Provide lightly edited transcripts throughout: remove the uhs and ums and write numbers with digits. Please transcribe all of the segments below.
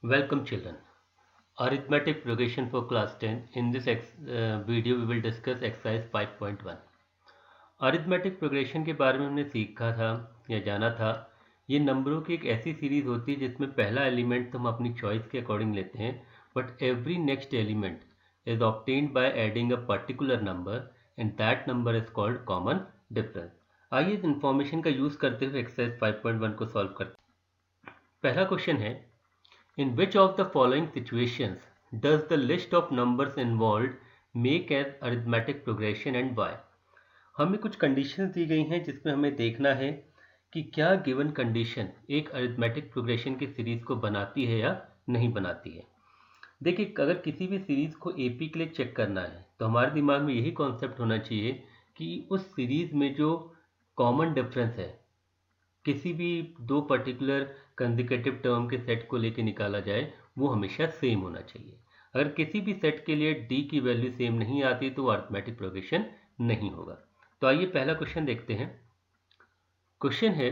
Welcome children. Arithmetic progression for class 10. In this video we will discuss exercise 5.1. Arithmetic progression के बारे में हमने सीखा था या जाना था। ये नंबरों की एक ऐसी सीरीज होती है जिसमें पहला एलिमेंट तो हम अपनी चॉइस के अकॉर्डिंग लेते हैं, but every next element is obtained by adding a particular number and that number is called common difference. आइए इस इंफॉर्मेशन का यूज करते हुए एक्सरसाइज 5.1 को सॉल्व करते हैं। पहला क्वेश्चन है, in which of the following situations does the list of numbers involved make an arithmetic progression and why? हमें कुछ कंडीशंस दी गई हैं जिसमें हमें देखना है कि क्या गिवन कंडीशन एक अरिथमेटिक प्रोग्रेशन की सीरीज को बनाती है या नहीं बनाती है। देखिए, अगर किसी भी सीरीज को एपी के लिए चेक करना है तो हमारे दिमाग में यही कॉन्सेप्ट होना चाहिए कि उस सीरीज में जो कॉमन डिफरेंस है किसी भी दो पर्टिकुलर कंसेक्यूटिव टर्म के सेट को लेके निकाला जाए वो हमेशा सेम होना चाहिए। अगर किसी भी सेट के लिए डी की वैल्यू सेम नहीं आती तो अरिथमेटिक प्रोग्रेशन नहीं होगा। तो आइए पहला क्वेश्चन देखते हैं। क्वेश्चन है,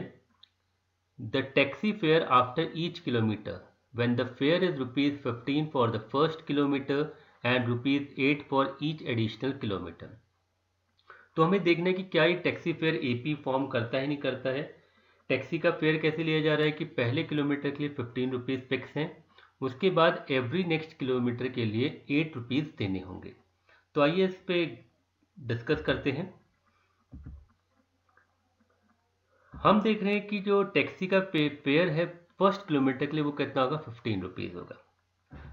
the taxi fare after each kilometre when the fair is ₹15 for the first kilometre and ₹8 for each additional kilometre. तो हमें देखना है कि क्या ये टैक्सी फेयर एपी फॉर्म करता है नहीं करता है। टैक्सी का फेयर कैसे लिया जा रहा है कि पहले किलोमीटर के लिए ₹15 फिक्स हैं, उसके बाद एवरी नेक्स्ट किलोमीटर के लिए ₹8 देने होंगे। तो आइए इस पे डिस्कस करते हैं। हम देख रहे हैं कि जो टैक्सी का फेयर है फर्स्ट किलोमीटर के लिए वो कितना होगा, ₹15 होगा।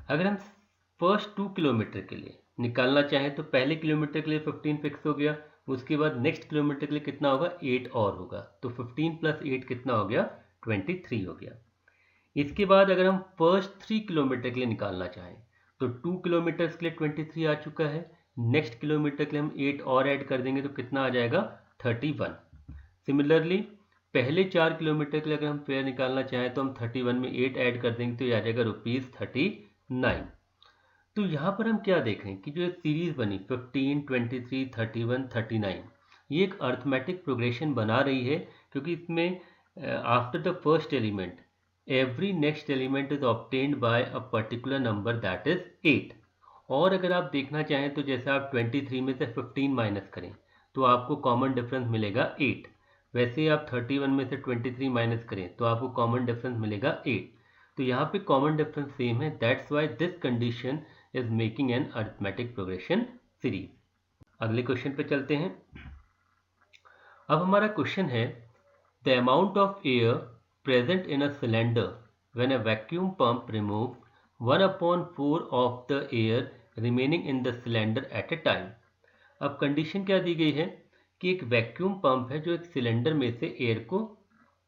अगर हम फर्स्ट 2 किलोमीटर के लिए निकालना चाहें तो पहले किलोमीटर के लिए 15 फिक्स हो गया, उसके बाद नेक्स्ट किलोमीटर के लिए कितना होगा, 8 और होगा, तो 15 + 8 कितना हो गया, 23 हो गया। इसके बाद अगर हम फर्स्ट 3 किलोमीटर के लिए निकालना चाहें तो 2 किलोमीटर्स के लिए 23 आ चुका है, नेक्स्ट किलोमीटर के लिए हम 8 और ऐड कर देंगे तो कितना आ जाएगा, 31। सिमिलरली पहले 4 किलोमीटर के लिए अगर हम फेयर निकालना चाहें तो हम 31 में 8 ऐड कर देंगे तो ये आ जाएगा ₹39। तो यहाँ पर हम क्या देख रहे हैं कि जो सीरीज बनी 15, 23, 31, 39, ये एक अरिथमेटिक प्रोग्रेशन बना रही है क्योंकि इसमें after the first element every next element is obtained by a particular number that is 8। और अगर आप देखना चाहें तो जैसे आप 23 में से 15 माइनस करें तो आपको कॉमन डिफरेंस मिलेगा 8, वैसे ही आप 31 में से 23 माइनस करें तो आपको कॉमन डिफरेंस मिलेगा 8। तो यहाँ पे कॉमन डिफरेंस सेम है, that's why this condition is making an arithmetic progression series. अगले क्वेश्चन पे चलते हैं। अब हमारा क्वेश्चन है, the amount of air present in a cylinder when a vacuum pump remove 1/4 of the air remaining in the cylinder eight A time. अब condition क्या दी गई है कि एक वैक्यूम पंप है जो एक सिलेंडर में से एयर को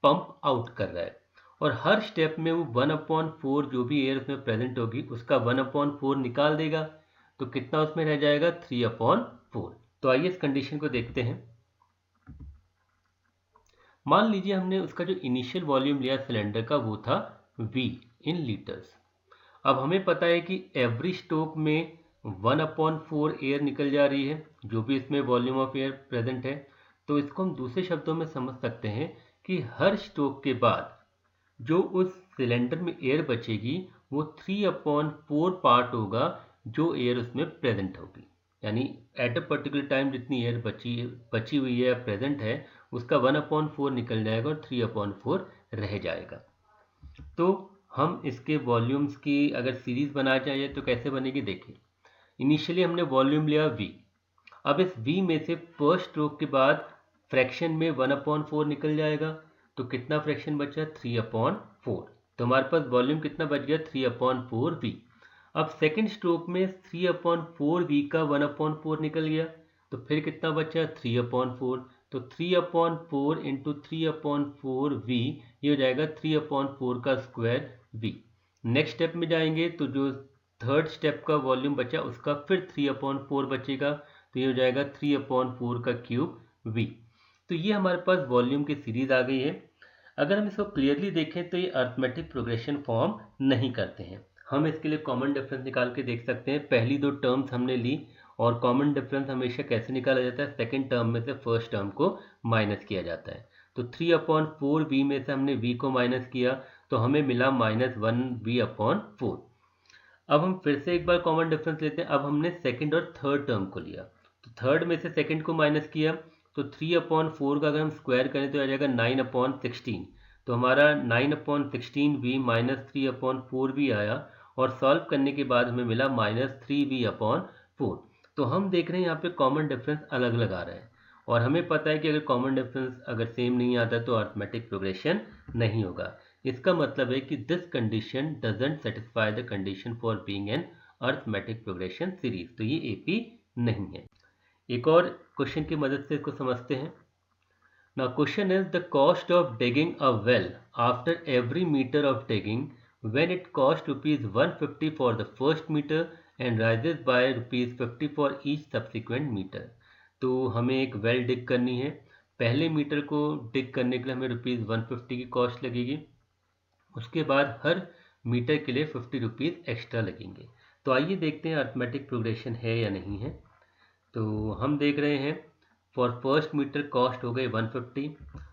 पंप आउट कर रहा है और हर स्टेप में वो 1/4 जो भी एयर उसमें प्रेजेंट होगी उसका 1/4 निकाल देगा, तो कितना उसमें रह जाएगा, 3/4। तो आइए इस कंडीशन को देखते हैं। मान लीजिए हमने उसका जो इनिशियल वॉल्यूम लिया सिलेंडर का वो था V इन लीटर्स। अब हमें पता है कि एवरी स्ट्रोक में 1/4 एयर निकल जा रही है जो भी इसमें वॉल्यूम ऑफ एयर प्रेजेंट है। तो इसको हम दूसरे शब्दों में समझ सकते हैं कि हर स्ट्रोक के बाद जो उस सिलेंडर में एयर बचेगी वो 3/4 पार्ट होगा जो एयर उसमें प्रेजेंट होगी, यानी एट अ पर्टिकुलर टाइम जितनी एयर बची हुई है प्रेजेंट है उसका 1/4 निकल जाएगा और 3/4 रह जाएगा। तो हम इसके वॉल्यूम्स की अगर सीरीज बनाना चाहिए तो कैसे बनेगी, देखिए इनिशियली हमने वॉल्यूम लिया V। अब इस V में से फर्स्ट स्ट्रोक के बाद फ्रैक्शन में 1/4 निकल जाएगा तो कितना फ्रैक्शन बचा, 3/4। तो हमारे पास वॉल्यूम कितना बच गया, 3/4V। अब सेकंड स्ट्रोक में 3/4V का 1/4 निकल गया तो फिर कितना बचा, 3/4। तो 3/4 इंटू 3/4V ये हो जाएगा 3/4 का स्क्वायर V। नेक्स्ट स्टेप में जाएंगे तो जो थर्ड स्टेप का वॉल्यूम बचा उसका फिर 3/4 बचेगा तो ये हो जाएगा 3/4 का क्यूब V। तो ये हमारे पास वॉल्यूम की सीरीज आ गई है। अगर हम इसको क्लियरली देखें तो ये अरिथमेटिक प्रोग्रेशन फॉर्म नहीं करते हैं। हम इसके लिए कॉमन डिफरेंस निकाल के देख सकते हैं। पहली दो टर्म्स हमने ली और कॉमन डिफरेंस हमेशा कैसे निकाला जाता है, सेकंड टर्म में से फर्स्ट टर्म को माइनस किया जाता है। तो 3/4V में से हमने V को माइनस किया तो हमें मिला -1v/4। अब हम फिर से एक बार कॉमन डिफरेंस लेते हैं। अब हमने सेकंड और थर्ड टर्म को लिया, तो थर्ड में से सेकंड को माइनस किया, तो 3/4 का अगर हम स्क्वायर करें तो आ जाएगा 9/16। तो हमारा 9/16v माइनस 3/4v आया, और सॉल्व करने के बाद हमें मिला -3v/4। तो हम देख रहे हैं यहाँ पे कॉमन डिफरेंस अलग अलग आ रहा है, और हमें पता है कि अगर कॉमन डिफरेंस अगर सेम नहीं आता तो अरिथमेटिक प्रोग्रेशन नहीं होगा। इसका मतलब है कि this condition doesn't satisfy the condition for being an arithmetic progression series, तो ये एपी नहीं है। एक और क्वेश्चन की मदद से इसको समझते हैं। Now question is the cost of digging a well after every metre of digging when it cost ₹150 for the first metre and rises by ₹50 for each subsequent metre. तो हमें एक वेल डिग करनी है, पहले मीटर को डिग करने के लिए हमें ₹150 की कॉस्ट लगेगी, उसके बाद हर मीटर के लिए ₹50 एक्स्ट्रा लगेंगे। तो आइए देखते हैं अरिथमेटिक प्रोग्रेशन है या नहीं है। तो हम देख रहे हैं फॉर फर्स्ट मीटर कॉस्ट हो गई 150।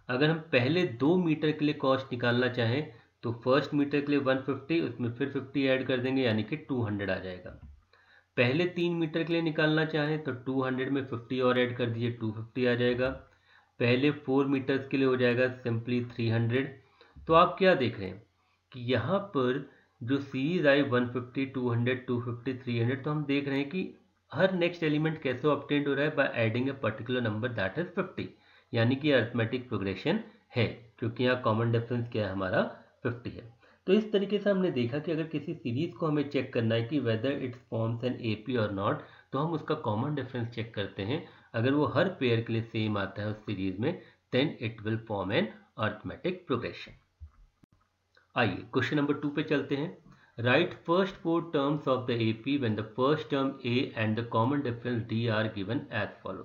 अगर हम पहले 2 मीटर के लिए कॉस्ट निकालना चाहें तो फर्स्ट मीटर के लिए 150, उसमें फिर 50 ऐड कर देंगे, यानी कि 200 आ जाएगा। पहले 3 मीटर के लिए निकालना चाहें तो 200 में 50 और ऐड कर दीजिए, 250 आ जाएगा। पहले 4 मीटर्स के लिए हो जाएगा सिंपली 300। तो आप क्या देख रहे हैं कि यहाँ पर जो सीरीज आई 150, 200, 250, 300, तो हम देख रहे हैं कि हर नेक्स्ट एलिमेंट कैसे ऑब्टेन्ड हो रहा है, by adding a particular number that is 50, यानी कि अरिथमेटिक प्रोग्रेशन है, क्योंकि यहाँ कॉमन डिफरेंस क्या है हमारा 50 है। तो इस तरीके से हमने देखा कि अगर किसी सीरीज को हमें चेक करना है कि whether it's forms an AP और नॉट, तो हम उसका कॉमन डिफरेंस चेक करते हैं। अगर वो हर पेयर के लिए सेम आता है उस सीरीज में, then it will form an arithmetic progression. आइए क्वेश्चन नंबर 2 पे चलते हैं। Write first 4 terms of the AP when the first term a and the common difference d are given as follow.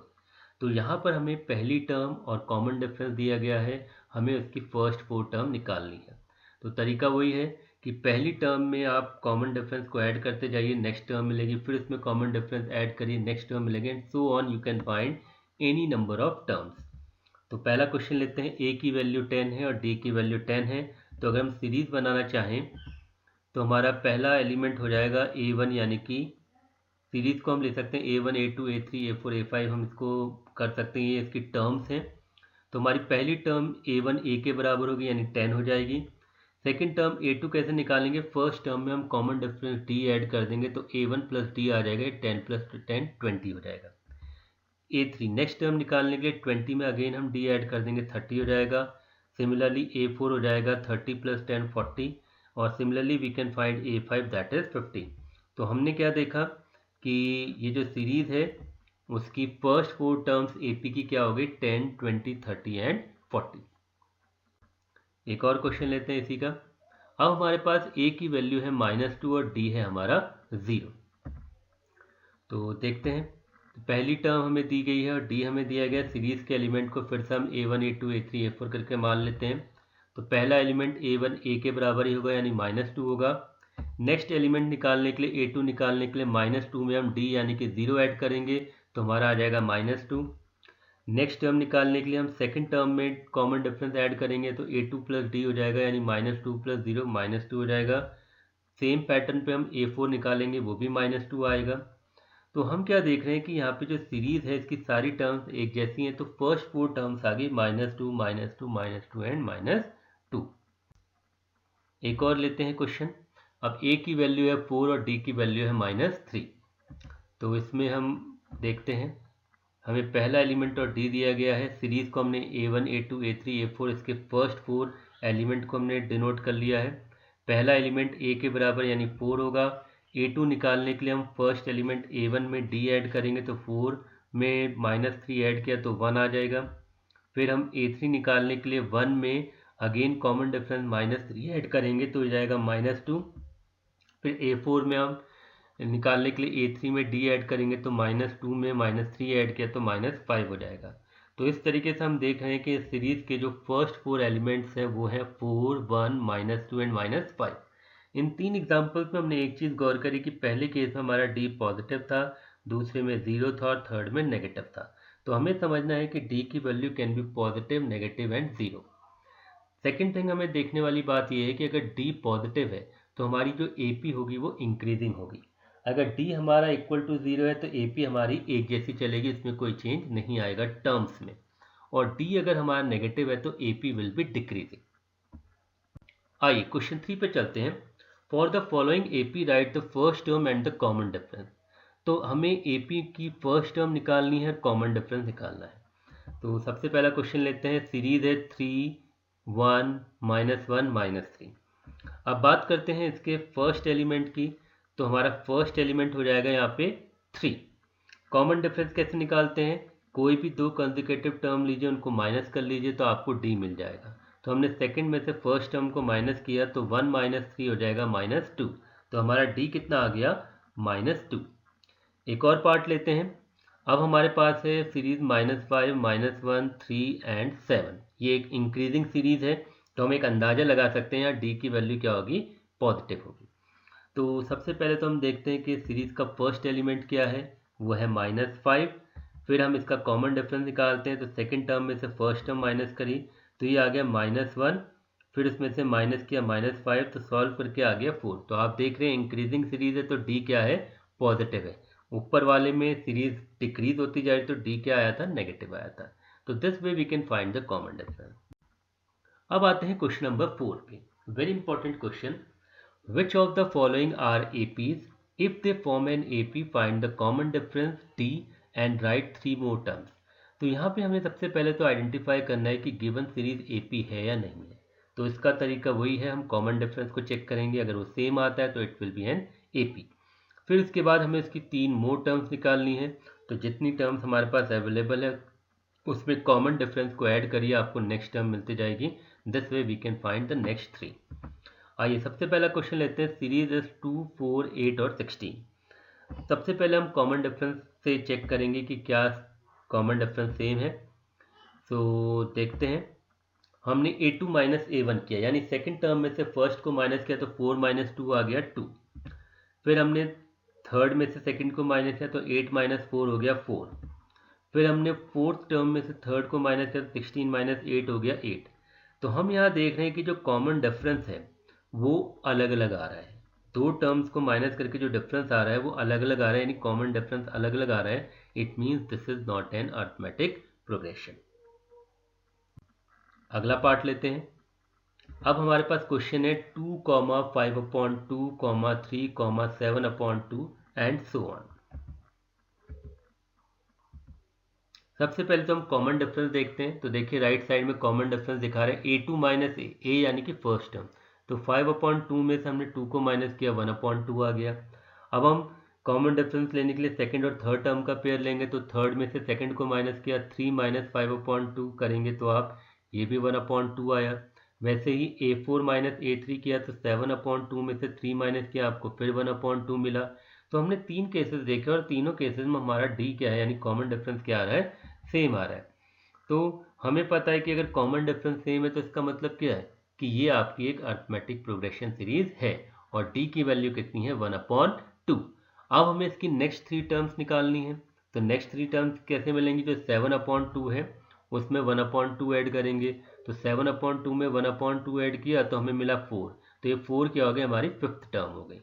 तो यहाँ पर हमें पहली टर्म और कॉमन डिफरेंस दिया गया है, हमें उसकी फर्स्ट 4 टर्म निकालनी है। तो तरीका वही है कि पहली टर्म में आप कॉमन डिफरेंस को ऐड करते जाइए, नेक्स्ट टर्म मिलेगी, फिर उसमें कॉमन डिफरेंस ऐड करिए, नेक्स्ट टर्म मिलेगी, and so on you can find any number of terms. तो पहला क्वेश्चन लेते हैं, ए की वैल्यू 10 है और डी की वैल्यू 10 है। तो अगर हम सीरीज बनाना चाहें तो हमारा पहला एलिमेंट हो जाएगा A1, यानी कि सीरीज को हम ले सकते हैं A1, A2, A3, A4, A5, हम इसको कर सकते हैं, ये इसकी टर्म्स हैं। तो हमारी पहली टर्म A1 A के बराबर होगी, यानी 10 हो जाएगी। सेकंड टर्म A2 कैसे निकालेंगे, फर्स्ट टर्म में हम कॉमन डिफरेंस D ऐड कर देंगे, तो A1 प्लस D आ जाएगा, 10 प्लस 10 20 हो जाएगा। A3 नेक्स्ट टर्म निकालने के लिए 20 में अगेन हम D ऐड कर देंगे, 30 हो जाएगा। सिमिलरली A4 हो जाएगा 30 प्लस 10 40, और similarly we can find A5 that is 50। तो हमने क्या देखा कि ये जो सीरीज है उसकी फर्स्ट 4 टर्म्स AP की क्या हो गई, 10, 20, 30 एंड 40। एक और क्वेश्चन लेते हैं इसी का। अब हमारे पास A की वैल्यू है -2 और D है हमारा 0। तो देखते हैं, तो पहली टर्म हमें दी गई है और D हमें दिया गया। सीरीज के एलिमेंट को फिर से हम A1, A2, A3, A4 करके मान लेते हैं। तो पहला एलिमेंट A1 A के बराबर ही होगा, यानी -2 होगा। नेक्स्ट एलिमेंट निकालने के लिए A2 निकालने के लिए -2 में हम D यानी कि 0 ऐड करेंगे, तो हमारा आ जाएगा -2। नेक्स्ट टर्म निकालने के लिए हम सेकंड टर्म में कॉमन डिफरेंस ऐड करेंगे, तो A2 प्लस D हो जाएगा, यानी -2 प्लस 0 -2 हो जाएगा। सेम पैटर्न पे हम A4 निकालेंगे, वो भी -2 आएगा। तो हम क्या देख रहे हैं कि यहाँ पे जो सीरीज है इसकी सारी टर्म्स एक जैसी हैं, तो फर्स्ट 4 टर्म्स आ गई -2, -2, -2 एंड -2। एक और लेते हैं क्वेश्चन। अब A की वैल्यू है 4 और D की वैल्यू है -3। तो इसमें हम देखते हैं, हमें पहला एलिमेंट और D दिया गया है। सीरीज को हमने A1, A2, A3, A4 इसके फर्स्ट 4 एलिमेंट को हमने डिनोट कर लिया है। पहला एलिमेंट A के बराबर यानी 4 होगा। A2 निकालने के लिए हम फर्स्ट एलिमेंट A1 में D ऐड करेंगे, तो 4 में -3 ऐड किया तो 1 आ जाएगा। फिर हम A3 निकालने के लिए 1 में अगेन कॉमन डिफरेंस -3 ऐड करेंगे, तो हो जाएगा -2। फिर A4 में हम निकालने के लिए A3 में D ऐड करेंगे, तो -2 में -3 ऐड किया तो -5 हो जाएगा। तो इस तरीके से हम देख रहे हैं कि इस सीरीज के जो फर्स्ट 4 एलिमेंट्स हैं वो हैं 4, 1, -2 एंड -5। इन 3 एग्जाम्पल्स में हमने एक चीज़ गौर करी कि पहले केस में हमारा D पॉजिटिव था, दूसरे में 0 था और थर्ड में नेगेटिव था। तो हमें समझना है कि D की value can be positive, negative and 0। Second thing हमें देखने वाली बात यह है कि अगर डी पॉजिटिव है तो हमारी जो ए पी होगी वो इंक्रीजिंग होगी। अगर डी हमारा इक्वल टू 0 है तो ए पी हमारी एक जैसी चलेगी, इसमें कोई चेंज नहीं आएगा टर्म्स में। और डी अगर हमारा नेगेटिव है तो A P will be decreasing. आइए क्वेश्चन 3 पे चलते हैं। For the following A P right the first term and the common difference. तो हमें ए पी की फर्स्ट टर्म निकालनी है और कॉमन डिफरेंस निकालना है। तो सबसे पहला क्वेश्चन लेते हैं। सीरीज है 3 1 -1 -3। अब बात करते हैं इसके फर्स्ट एलिमेंट की। तो हमारा फर्स्ट एलिमेंट हो जाएगा यहाँ पे 3। कॉमन डिफरेंस कैसे निकालते हैं? कोई भी दो कंसेक्यूटिव टर्म लीजिए, उनको माइनस कर लीजिए तो आपको डी मिल जाएगा। तो हमने सेकंड में से फर्स्ट टर्म को माइनस किया तो 1 -3 हो जाएगा -2। तो हमारा डी कितना आ गया? -2। एक और पार्ट लेते हैं। अब हमारे पास है सीरीज -5 -1 3 एंड 7। ये एक इंक्रीजिंग सीरीज है, तो हम एक अंदाज़ा लगा सकते हैं यहाँ डी की वैल्यू क्या होगी? पॉजिटिव होगी। तो सबसे पहले तो हम देखते हैं कि सीरीज का फर्स्ट एलिमेंट क्या है, वो है -5। फिर हम इसका कॉमन डिफरेंस निकालते हैं। तो सेकंड टर्म में से फर्स्ट टर्म माइनस करी तो ये आ गया -1। फिर उसमें से माइनस किया -5, तो सॉल्व करके आ गया 4। तो आप देख रहे हैं इंक्रीजिंग सीरीज है तो डी क्या है? पॉजिटिव है। ऊपर वाले में सीरीज डिक्रीज होती जा रही तो डी क्या आया था? नेगेटिव आया था। तो this way we can find the common difference. अब आते हैं क्वेश्चन नंबर 4 पे। Very important question. Which of the following are APs? If they form an AP, find the common difference D and write 3 more terms. तो यहाँ पे हमें सबसे पहले तो आइडेंटिफाई करना है कि गिवन सीरीज AP है या नहीं है। तो इसका तरीका वही है, हम कॉमन डिफरेंस को चेक करेंगे। अगर वो सेम आता है तो it will be an AP। फिर उसके बाद हमें इसकी 3 मोर टर्म्स निकालनी है। तो जितनी टर्म्स हमारे पास अवेलेबल है उसमें कॉमन डिफरेंस को ऐड करिए, आपको नेक्स्ट टर्म मिलती जाएगी। This way we can find the next 3। आइए सबसे पहला क्वेश्चन लेते हैं। सीरीज इज 2 4 8 और 16। सबसे पहले हम कॉमन डिफरेंस से चेक करेंगे कि क्या कॉमन डिफरेंस सेम है। सो देखते हैं। हमने a2 -a1 किया, यानी सेकंड टर्म में से फर्स्ट को माइनस किया तो 4 - 2 आ गया 2। फिर हमने थर्ड में से सेकंड को माइनस किया तो 8 - 4 हो गया 4। फिर हमने फोर्थ टर्म में से थर्ड को माइनस किया तो 16 - 8 हो गया 8। तो हम यहाँ देख रहे हैं कि जो कॉमन डिफरेंस है वो अलग अलग आ रहा है। दो टर्म्स को माइनस करके जो डिफरेंस आ रहा है वो अलग अलग आ रहा है, यानी कॉमन डिफरेंस अलग अलग आ रहा है। It means this is not an arithmetic progression. अगला पार्ट लेते हैं। अब हमारे पास क्वेश्चन है 2, 5/2, 3, 7/2 एंड सो ऑन। सबसे पहले तो हम कॉमन डिफरेंस देखते हैं। तो देखिए राइट साइड में कॉमन डिफरेंस दिखा रहे हैं a2 - a यानी कि फर्स्ट टर्म। तो 5/2 में से हमने 2 को माइनस किया, 1/2 आ गया। अब हम कॉमन डिफरेंस लेने के लिए सेकंड और थर्ड टर्म का पेयर लेंगे। तो थर्ड में से सेकंड को माइनस किया, 3 - 5/2 करेंगे तो आप ये भी 1/2 आया। वैसे ही a4 - a3 किया तो 7/2 में से 3 माइनस किया, आपको फिर 1/2 मिला। तो हमने 3 केसेस देखे और तीनों केसेस में हमारा डी क्या है, यानी कॉमन डिफरेंस क्या आ रहा है? सेम आ रहा है। तो हमें पता है कि अगर कॉमन डिफरेंस सेम है तो इसका मतलब क्या है कि ये आपकी एक अरिथमेटिक प्रोग्रेशन सीरीज है और डी की वैल्यू कितनी है? 1/2। अब हमें इसकी नेक्स्ट 3 टर्म्स निकालनी है। तो नेक्स्ट 3 टर्म्स कैसे मिलेंगी? जो 7/2 है उसमें 1/2 ऐड करेंगे। तो 7/2 में 1/2 ऐड किया तो हमें मिला 4। तो ये 4 क्या हो गई? हमारी फिफ्थ टर्म हो गई।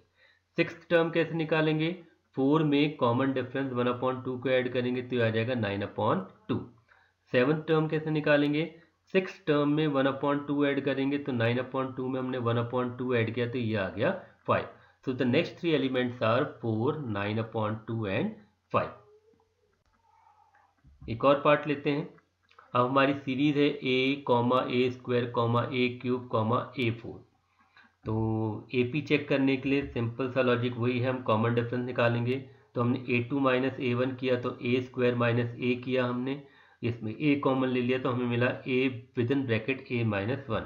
सिक्स्थ टर्म कैसे निकालेंगे? 4 में कॉमन डिफरेंस 1/2 को ऐड करेंगे तो आ जाएगा 9/2। सेवन्थ टर्म कैसे निकालेंगे? सिक्स टर्म में 1/2 ऐड करेंगे तो 9/2 में हमने 1/2 ऐड किया तो ये आ गया 5। So the next 3 elements are 4, 9/2 and 5। एक और पार्ट लेते हैं। अब हमारी सीरीज है a, a², a³ a4। तो AP चेक करने के लिए सिंपल सा लॉजिक वही है, हम कॉमन डिफरेंस निकालेंगे। तो हमने a2 - a1 किया तो a² - a किया हमने, इसमें a कॉमन ले लिया तो हमें मिला a विदिन ब्रैकेट a -1।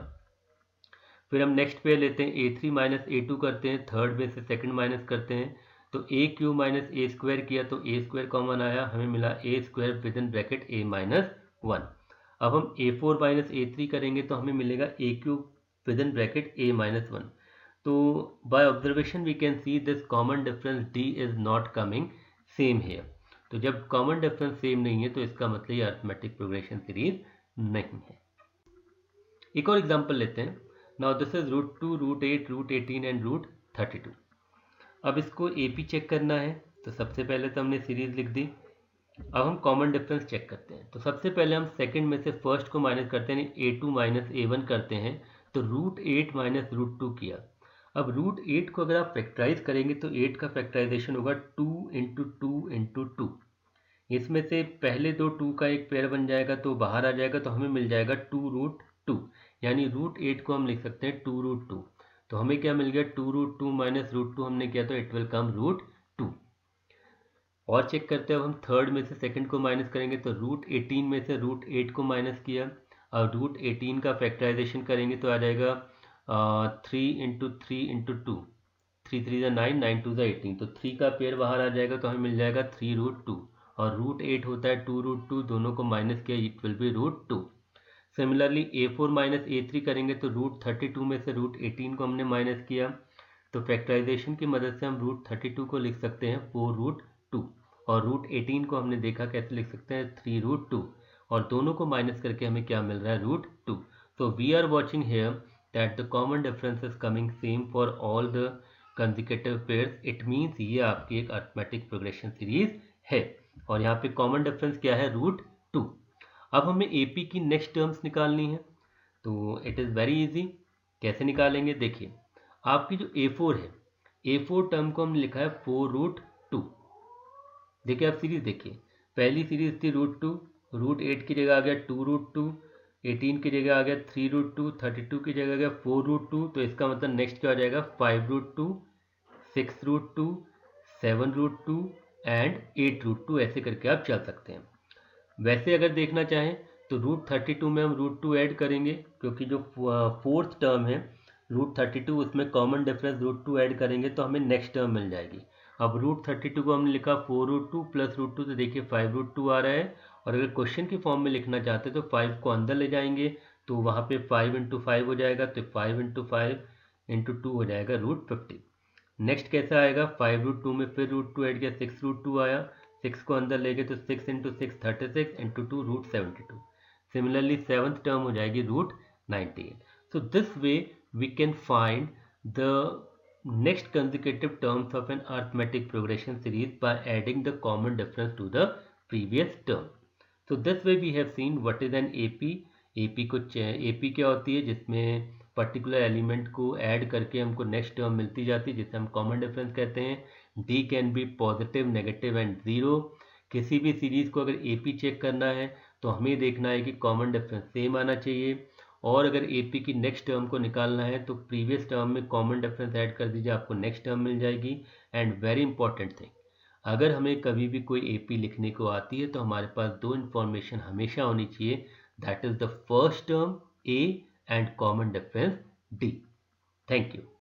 फिर हम नेक्स्ट पे लेते हैं a3 - a2 करते हैं, थर्ड में से सेकंड माइनस करते हैं। तो a³ - a² किया तो a² कॉमन आया, हमें मिला a² विदिन ब्रैकेट a -1। अब हम a4 - a3 करेंगे तो हमें मिलेगा a³ विदिन ब्रैकेट a -1। तो by observation we can see this common difference d is not coming same here. तो जब कॉमन डिफरेंस सेम नहीं है तो इसका मतलब ये अरिथमेटिक प्रोग्रेशन सीरीज नहीं है। एक और एग्जांपल लेते हैं। Now this is √2, √8, √18 and √32। अब इसको AP चेक करना है, तो सबसे पहले तो हमने सीरीज लिख दी। अब हम कॉमन डिफरेंस चेक करते हैं। तो सबसे पहले हम सेकंड में से फर्स्ट को माइनस करते हैं, A2 माइनस A1 करते हैं, तो √8 माइनस √2 किया। अब √8 को अगर आप फैक्टराइज करेंगे तो 8 का फैक्टराइजेशन होगा 2 इंटू 2 इंटू 2। इसमें से पहले दो 2 का एक पेयर बन जाएगा तो बाहर आ जाएगा, तो हमें मिल जाएगा 2√2, यानी √8 को हम लिख सकते हैं 2√2। तो हमें क्या मिल गया, 2√2 माइनस √2 हमने किया तो इट विल कम √2। और चेक करते हैं, अब हम थर्ड में से सेकंड को माइनस करेंगे तो √18 में से √8 को माइनस किया और √18 का फैक्टराइजेशन करेंगे तो आ जाएगा 3 इंटू 3 इंटू 2, 3 3 ज़ा 9, 9 2 ज़ा 18, तो 3 का पेयर बाहर आ जाएगा तो हमें मिल जाएगा 3√2। और √8 होता है 2√2, दोनों को माइनस किया it will B √2। Similarly A4 minus A3 करेंगे तो √32 में से √18 को हमने माइनस किया, तो फैक्टराइजेशन की मदद से हम √32 को लिख सकते हैं 4√2 और √18 को हमने देखा कैसे लिख सकते हैं 3√2, और दोनों को माइनस करके हमें क्या मिल रहा है √2। So we are watching here that the common difference is coming same for all the consecutive pairs. It means ये आपकी एक अरिथमेटिक प्रोग्रेशन सीरीज है और यहाँ पे कॉमन डिफरेंस क्या है, √2। अब हमें AP की नेक्स्ट टर्म्स निकालनी है, तो इट इज़ वेरी इजी। कैसे निकालेंगे, देखिए आपकी जो A4 है, A4 टर्म को हमने लिखा है 4√2। देखिए आप सीरीज देखिए, पहली सीरीज थी √2, √8 की जगह आ गया 2√2, 18 की जगह आ गया 3√2, 32 की जगह आ गया 4√2, तो इसका मतलब नेक्स्ट क्या आ जाएगा 5√2, 6√2, 7√2 एंड 8√2, ऐसे करके आप चल सकते हैं। वैसे अगर देखना चाहें तो √32 में हम √2 ऐड करेंगे, क्योंकि जो फोर्थ टर्म है √32 उसमें कॉमन डिफरेंस √2 ऐड करेंगे तो हमें नेक्स्ट टर्म मिल जाएगी। अब √32 को हमने लिखा 4√2 प्लस √2, तो देखिए 5√2 आ रहा है। और अगर क्वेश्चन की फॉर्म में लिखना चाहते तो 5 को अंदर ले जाएंगे तो वहाँ पे 5 इंटू 5 हो जाएगा, तो 5 इंटू 5 इंटू 2 हो जाएगा √50। नेक्स्ट कैसा आएगा, 5√2 में फिर √2 ऐड किया, 6√2 आया, 6 को अंदर ले गए तो 6 into 6 36 into 2 √72। Similarly seventh term हो जाएगी √98। So this way we can find the next consecutive terms of an arithmetic progression series by adding the common difference to the previous term. So this way we have seen what is an AP. AP क्या होती है, जिसमें particular element को add करके हमको next term मिलती जाती है जिसे हम कॉमन डिफरेंस कहते हैं। D can be positive, negative and zero. किसी भी सीरीज को अगर AP चेक करना है तो हमें देखना है कि कॉमन डिफरेंस सेम आना चाहिए, और अगर AP की नेक्स्ट टर्म को निकालना है तो प्रीवियस टर्म में कॉमन डिफरेंस ऐड कर दीजिए, आपको नेक्स्ट टर्म मिल जाएगी। एंड वेरी इंपॉर्टेंट थिंग, अगर हमें कभी भी कोई AP लिखने को आती है तो हमारे पास दो इन्फॉर्मेशन हमेशा होनी चाहिए, that is the first term A and common difference D। Thank you.